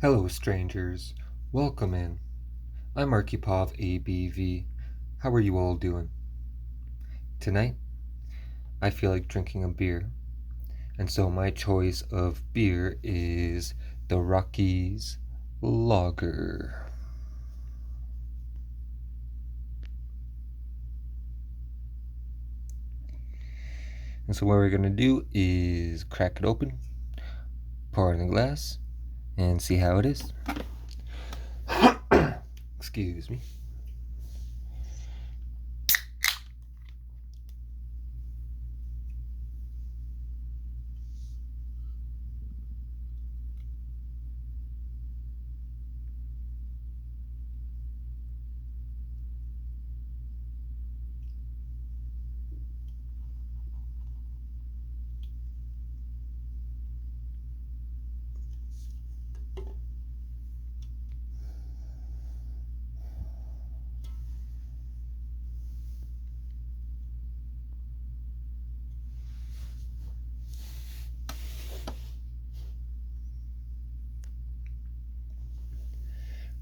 Hello, strangers. Welcome in. I'm ArkipovABV. How are you all doing? Tonight, I feel like drinking a beer, and so my choice of beer is the Rockies Lager. And so what we're going to do is crack it open, pour it in a glass, and see how it is. Excuse me.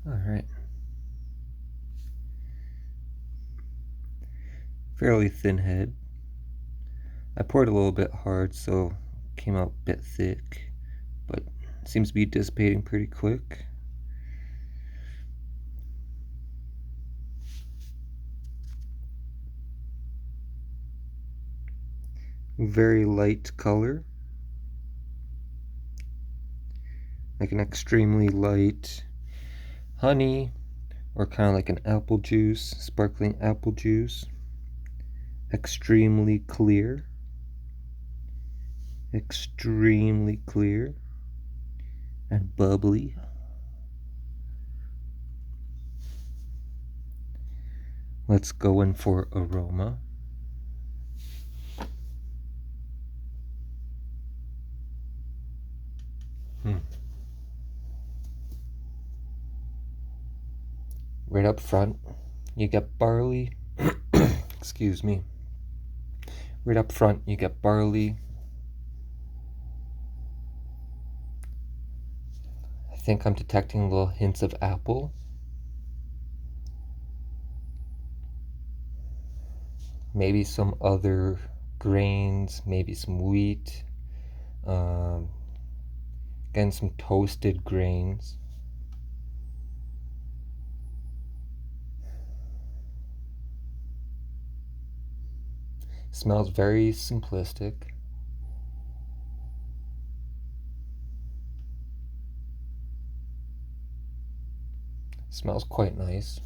Alright. Fairly thin head. I poured a little bit hard, so it came out a bit thick, but seems to be dissipating pretty quick. Very light color, like an extremely light honey, or kind of like an apple juice, sparkling apple juice. Extremely clear and bubbly. Let's go in for aroma. Right up front, you get barley. Excuse me. Right up front, you get barley. I think I'm detecting little hints of apple. Maybe some other grains, maybe some wheat. Again, some toasted grains. Smells very simplistic. Smells quite nice.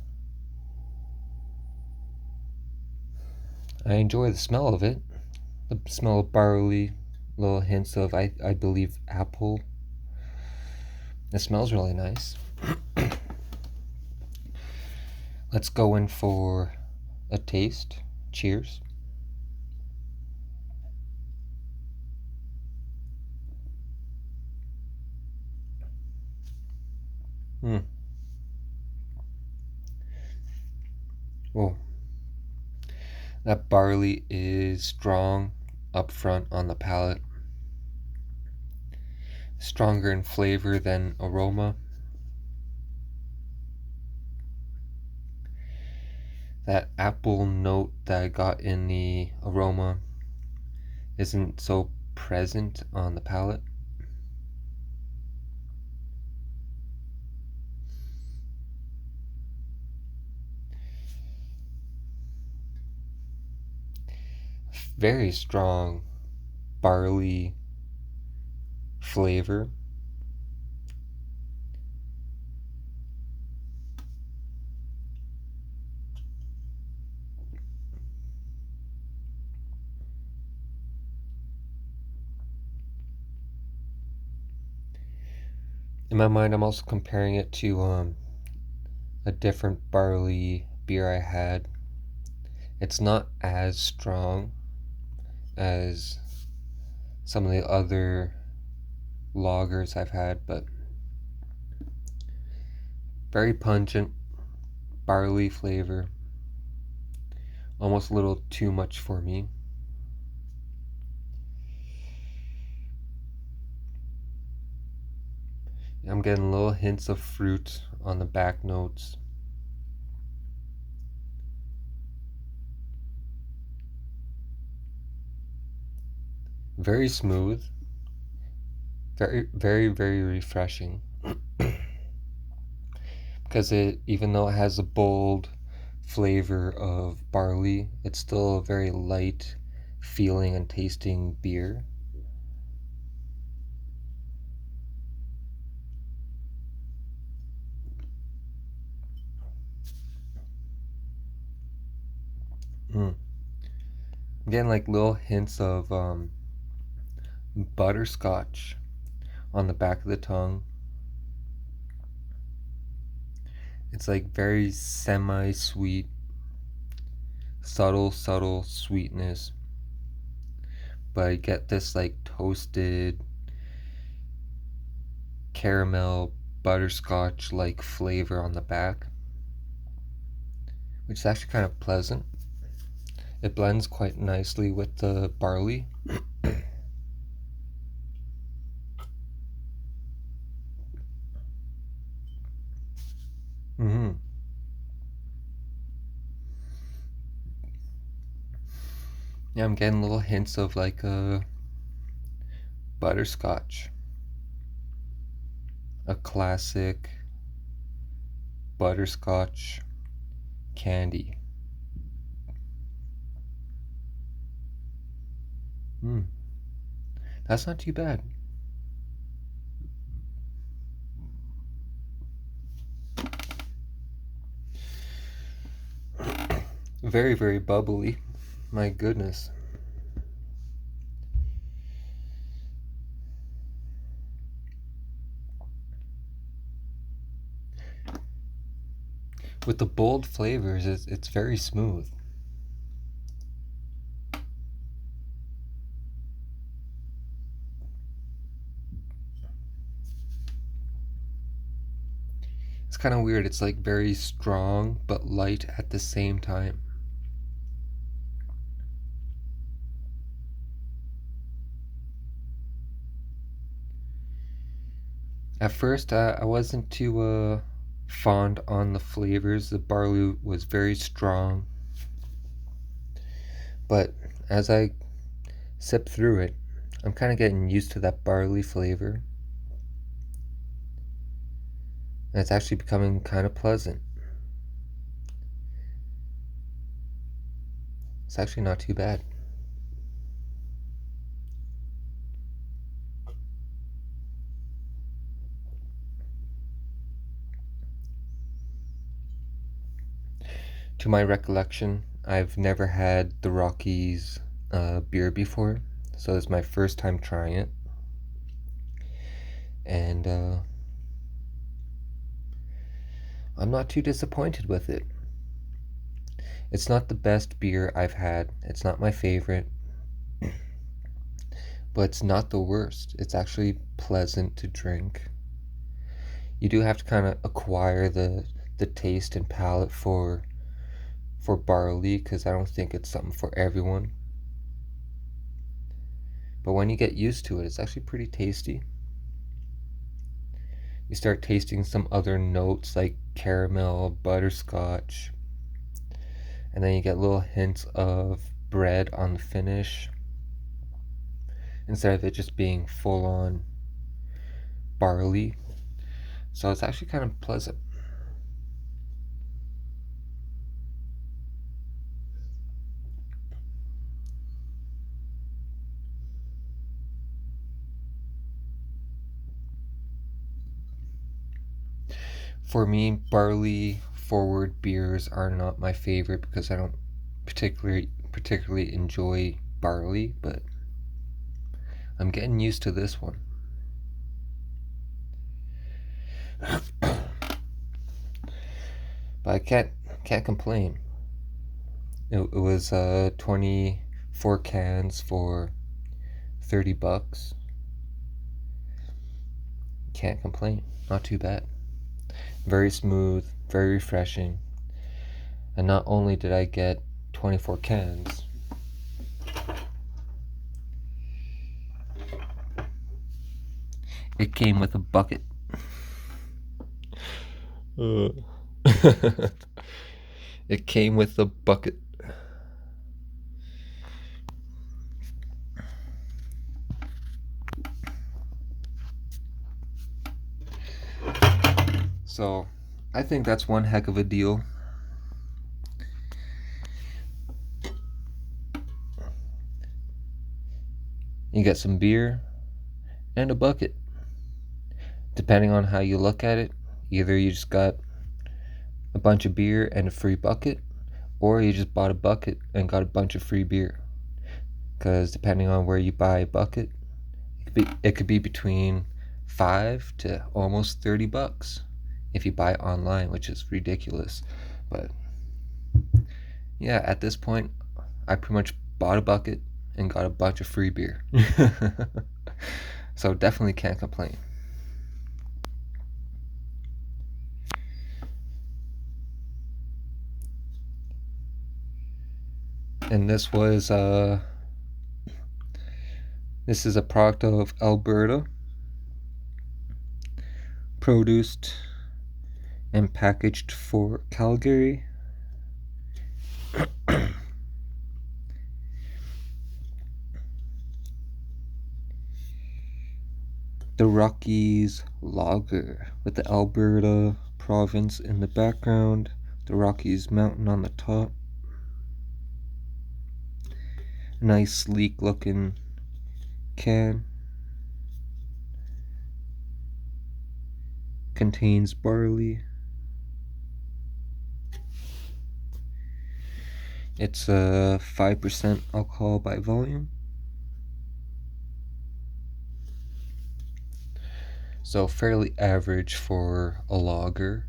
I enjoy the smell of it. The smell of barley, little hints of, I believe, apple. It smells really nice. Let's go in for a taste. Cheers. Oh, that barley is strong up front on the palate. Stronger in flavor than aroma. That apple note that I got in the aroma isn't so present on the palate. Very strong barley flavor. In my mind, I'm also comparing it to a different barley beer I had. It's not as strong as some of the other lagers I've had, but very pungent barley flavor. Almost a little too much for me. I'm getting little hints of fruit on the back notes. Very smooth. Very, very, very refreshing. Because even though it has a bold flavor of barley, it's still a very light feeling and tasting beer. I'm getting like little hints of butterscotch on the back of the tongue. It's like very semi-sweet, subtle sweetness, but I get this like toasted caramel butterscotch like flavor on the back, which is actually kind of pleasant. It blends quite nicely with the barley. Yeah, I'm getting little hints of like a butterscotch, a classic butterscotch candy. That's not too bad. Very, very bubbly. My goodness. With the bold flavors, it's very smooth. It's kind of weird. It's like very strong but light at the same time. At first, I wasn't too fond on the flavors. The barley was very strong. But as I sip through it, I'm kind of getting used to that barley flavor. And it's actually becoming kind of pleasant. It's actually not too bad. To my recollection, I've never had the Rockies beer before, so it's my first time trying it. And I'm not too disappointed with it. It's not the best beer I've had. It's not my favorite. But it's not the worst. It's actually pleasant to drink. You do have to kind of acquire the taste and palate for barley, because I don't think it's something for everyone. But when you get used to it, it's actually pretty tasty. You start tasting some other notes like caramel, butterscotch, and then you get little hints of bread on the finish, instead of it just being full on barley. So it's actually kind of pleasant. For me, barley forward beers are not my favorite because I don't particularly enjoy barley, but I'm getting used to this one. But I can't complain. It was 24 cans for $30. Can't complain. Not too bad. Very smooth, very refreshing. And not only did I get 24 cans, it came with a bucket. Uh. It came with a bucket. So, I think that's one heck of a deal. You get some beer and a bucket. Depending on how you look at it, either you just got a bunch of beer and a free bucket, or you just bought a bucket and got a bunch of free beer. Because depending on where you buy a bucket, it could be between $5 to almost $30 if you buy it online, which is ridiculous. But yeah, at this point, I pretty much bought a bucket and got a bunch of free beer. So definitely can't complain. And this is a product of Alberta, produced and packaged for Calgary. The Rockies Lager, with the Alberta province in the background, the Rockies mountain on the top. Nice sleek looking can. Contains barley. It's a 5% alcohol by volume. So fairly average for a lager.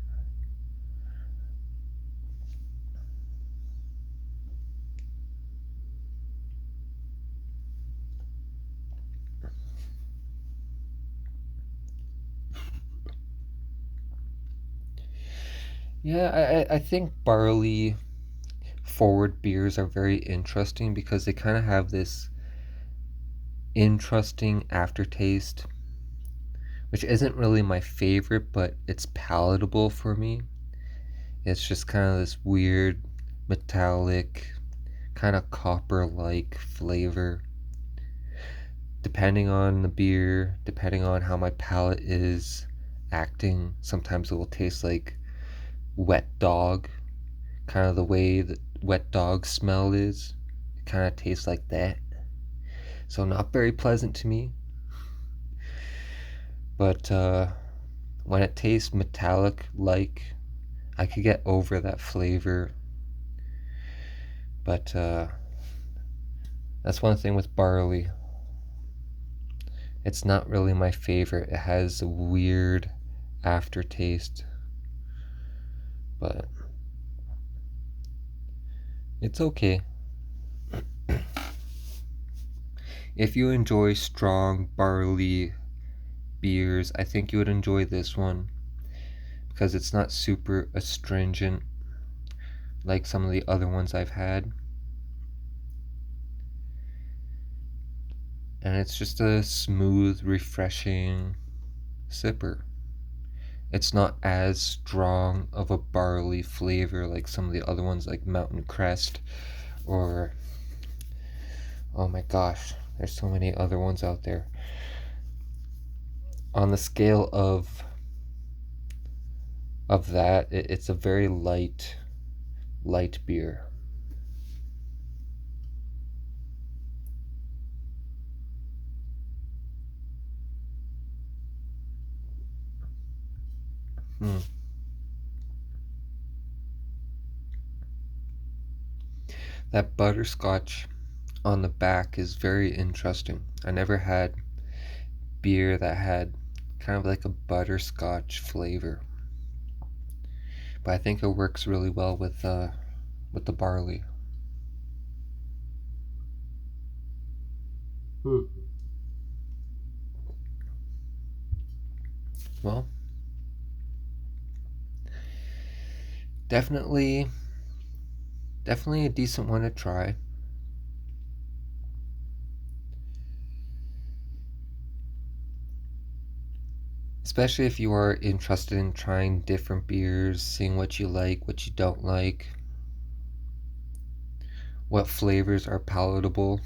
Yeah, I think barley forward beers are very interesting because they kind of have this interesting aftertaste, which isn't really my favorite, but it's palatable for me. It's just kind of this weird metallic, kind of copper-like flavor. Depending on the beer, depending on how my palate is acting, sometimes it will taste like wet dog, kind of the way that wet dog smell is. It kind of tastes like that. So not very pleasant to me. But when it tastes metallic like, I could get over that flavor. But that's one thing with barley. It's not really my favorite. It has a weird aftertaste. But it's okay. If you enjoy strong barley beers, I think you would enjoy this one because it's not super astringent like some of the other ones I've had. And it's just a smooth, refreshing sipper. It's not as strong of a barley flavor like some of the other ones like Mountain Crest or, oh my gosh, there's so many other ones out there. On the scale of that, it's a very light beer. That butterscotch on the back is very interesting. I never had beer that had kind of like a butterscotch flavor, but I think it works really well with the barley. Well, definitely a decent one to try. especially if you are interested in trying different beers, seeing what you like, what you don't like, what flavors are palatable.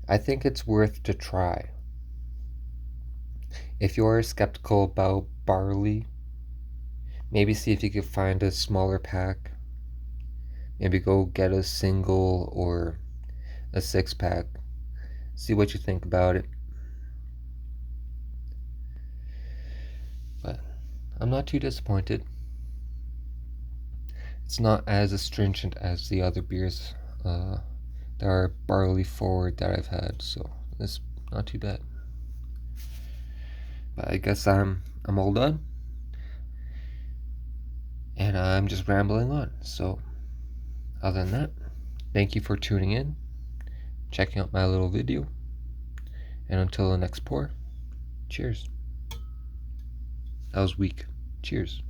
I think it's worth to try. If you are skeptical about barley, maybe see if you can find a smaller pack. Maybe go get a single or a 6-pack. See what you think about it. But I'm not too disappointed. It's not as astringent as the other beers that are barley forward that I've had, so it's not too bad. But I guess I'm all done, and I'm just rambling on. So other than that, thank you for tuning in, checking out my little video, and until the next pour, cheers. That was weak. Cheers.